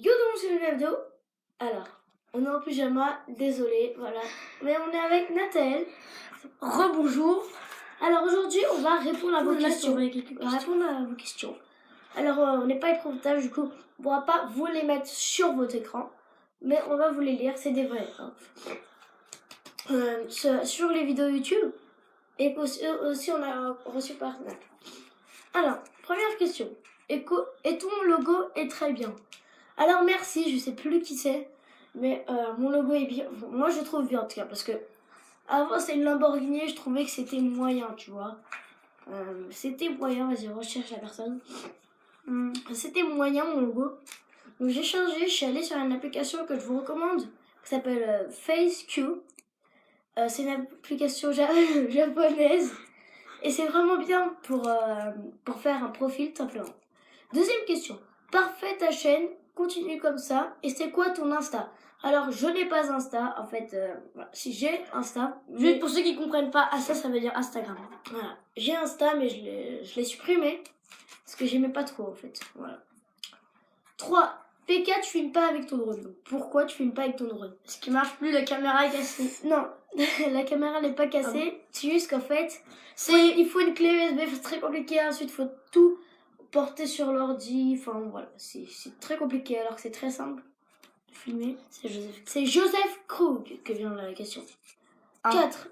Yo tout le monde, c'est une vidéo. Alors, on est en pyjama, désolé, voilà. Mais on est avec Nathalie. Rebonjour. Alors aujourd'hui, on va répondre à vos questions. Alors, on n'est pas éprouvantable, du coup, on ne pourra pas vous les mettre sur votre écran. Mais on va vous les lire, c'est des vrais. Hein. Sur les vidéos YouTube. Et aussi on a reçu par Snap. Alors, première question. Et ton logo est très bien. Alors merci, je sais plus qui c'est, mais mon logo est bien. Moi je trouve bien en tout cas, parce que avant c'est une Lamborghini, je trouvais que c'était moyen, tu vois. C'était moyen, vas-y recherche la personne. C'était moyen mon logo. Donc j'ai changé, je suis allée sur une application que je vous recommande, qui s'appelle FaceQ. C'est une application japonaise. Et c'est vraiment bien pour faire un profil, tout simplement. Deuxième question. Parfait ta chaîne, continue comme ça. Et c'est quoi ton Insta? Alors, je n'ai pas Insta, en fait. Voilà. Si j'ai Insta. Juste pour ceux qui ne comprennent pas, Insta, ça veut dire Instagram. Voilà. J'ai Insta, mais je l'ai supprimé. Parce que j'aimais pas trop, en fait. Voilà. 3. PK, tu filmes pas avec ton drone. Donc, pourquoi tu filmes pas avec ton drone? Parce qu'il marche plus, la caméra est cassée. Non, la caméra n'est pas cassée. C'est juste qu'en fait, il faut une clé USB, c'est très compliqué. Ensuite, il faut tout porter sur l'ordi. Enfin, voilà, c'est très compliqué alors que c'est très simple de filmer. C'est Joseph Krug que vient la question. 4.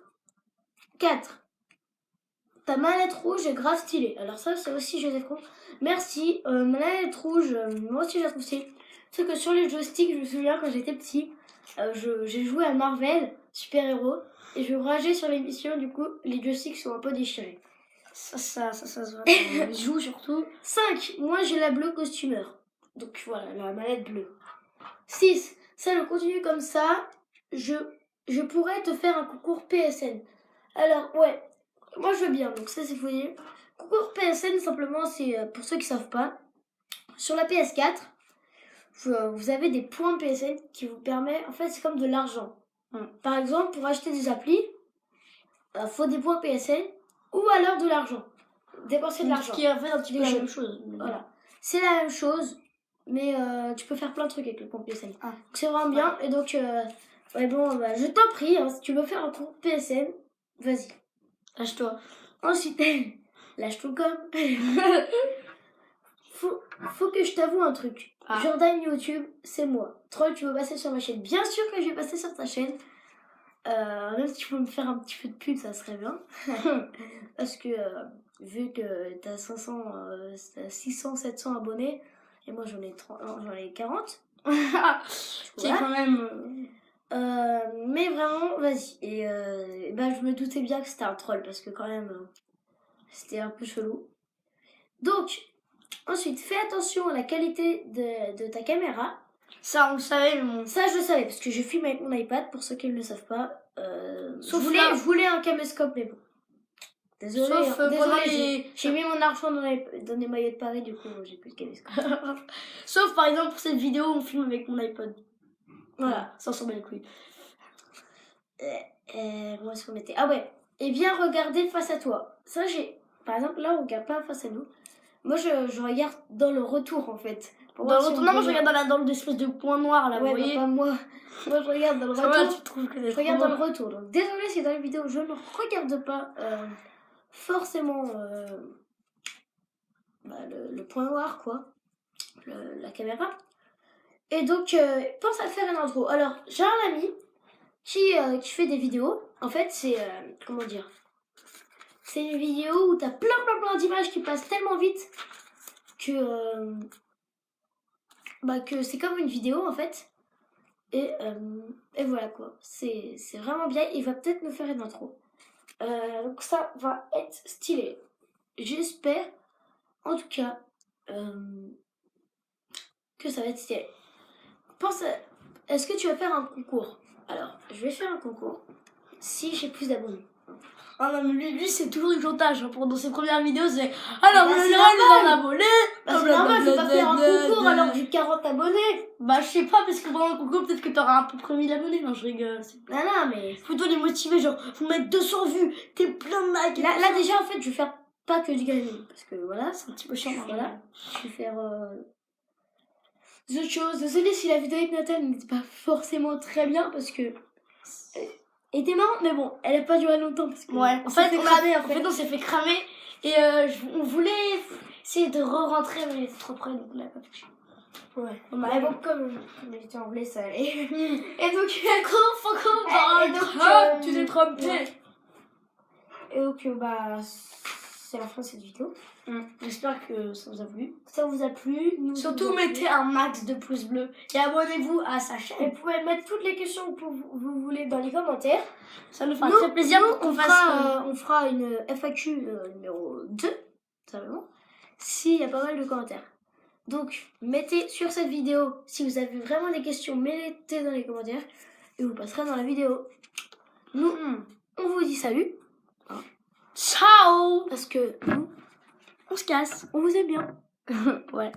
Ta manette rouge est grave stylée. Alors ça, c'est aussi Joseph Krug. Merci. Ma manette rouge, moi aussi, je la trouve stylée. C'est que sur les joysticks, je me souviens quand j'étais petit, j'ai joué à Marvel, super-héros, et je rageais sur l'émission, du coup, les joysticks sont un peu déchirés. Ça se voit. Je joue surtout. 5. Moi, j'ai la bleue costumeur. Donc voilà, la manette bleue. 6. Ça le continue comme ça. Je pourrais te faire un concours PSN. Alors, ouais, moi je veux bien, donc ça c'est fouillé. Concours PSN, simplement, c'est pour ceux qui savent pas. Sur la PS4, vous avez des points PSN qui vous permettent, en fait, c'est comme de l'argent. Par exemple, pour acheter des applis, faut des points PSN ou alors de l'argent. Dépenser de l'argent. Ce qui est en fait un petit peu la même chose. Voilà. C'est la même chose, mais tu peux faire plein de trucs avec le compte PSN. Donc c'est vraiment bien. Et donc, je t'en prie, hein, si tu veux faire un compte PSN, vas-y. Lâche-toi. Ensuite, lâche ton com. Faut que je t'avoue un truc. Jordan YouTube, c'est moi. Troll, tu veux passer sur ma chaîne? Bien sûr que je vais passer sur ta chaîne. Même si tu peux me faire un petit peu de pub, ça serait bien. Parce que vu que t'as 600, 700 abonnés, et moi j'en ai 40. C'est quand même. Mais vraiment, vas-y. Et je me doutais bien que c'était un troll parce que quand même, c'était un peu chelou. Donc, ensuite, fais attention à la qualité de ta caméra. Ça, on le savait, mais ça, je le savais, parce que je filme avec mon iPad, pour ceux qui ne le savent pas. Je voulais un caméscope, mais bon. Désolé, j'ai mis mon argent dans les maillots de Paris, du coup, j'ai plus de caméscope. Sauf, par exemple, pour cette vidéo, on filme avec mon iPod. Voilà, ça s'en bat les couilles. Où est-ce qu'on était? Ah ouais, et bien regarder face à toi. Ça, par exemple, là, on regarde pas face à nous. Moi, je regarde dans le retour, en fait. Moi, je regarde dans l'espèce de point noir, là, vous voyez. Pas moi. Moi, je regarde dans le retour. Je regarde dans le retour. Donc, désolé si dans la vidéo, je ne regarde pas forcément le point noir, quoi. La caméra. Et donc, pense à faire une intro. Alors, j'ai un ami qui fait des vidéos. En fait, c'est... comment dire? C'est une vidéo où t'as plein d'images qui passent tellement vite que c'est comme une vidéo en fait. Et voilà quoi. C'est vraiment bien. Il va peut-être nous faire une intro. Donc ça va être stylé. J'espère en tout cas que ça va être stylé. Est-ce que tu vas faire un concours? Alors, je vais faire un concours si j'ai plus d'abonnés. Ah non, mais lui c'est toujours du chantage. Hein. Pendant ses premières vidéos, c'est alors, vous avez un abonné. C'est normal, je vais pas faire un concours alors que j'ai 40 abonnés. Bah, je sais pas, parce que pendant le concours, peut-être que t'auras à peu près 1000 abonnés. Non, je rigole. Non, mais. Faut les motiver, genre, faut mettre 200 vues, t'es plein de likes. Là, déjà, en fait, je vais faire pas que du gaming. Parce que voilà, c'est un petit peu chiant. Voilà. Je vais faire. autres choses. Désolée si la vidéo avec Nathan n'était pas forcément très bien parce que elle était marrante, mais bon, elle n'a pas duré longtemps parce que Ouais, on s'est fait cramer en fait. on s'est fait cramer et on voulait essayer de re-rentrer, mais il était trop près, donc on l'a pas fait. Ouais. Mais bon, comme on était anglais, ça allait. Et donc, Faut qu'on et donc, tu t'es trompé. ouais. Et donc, bah, c'est la fin de cette vidéo. J'espère que ça vous a plu. Ça vous a plu. Nous, Surtout, mettez un max de pouces bleus et abonnez-vous à sa Et chaîne. vous pouvez mettre toutes les questions que vous voulez dans les commentaires. Ça nous fera très plaisir pour qu'on fasse. On fera une FAQ numéro 2, simplement, s'il y a pas mal de commentaires. Donc, mettez sur cette vidéo, si vous avez vraiment des questions, mettez dans les commentaires et vous passerez dans la vidéo. Nous, on vous dit salut. Ciao. Parce que nous, On se casse. on vous aime bien. Ouais.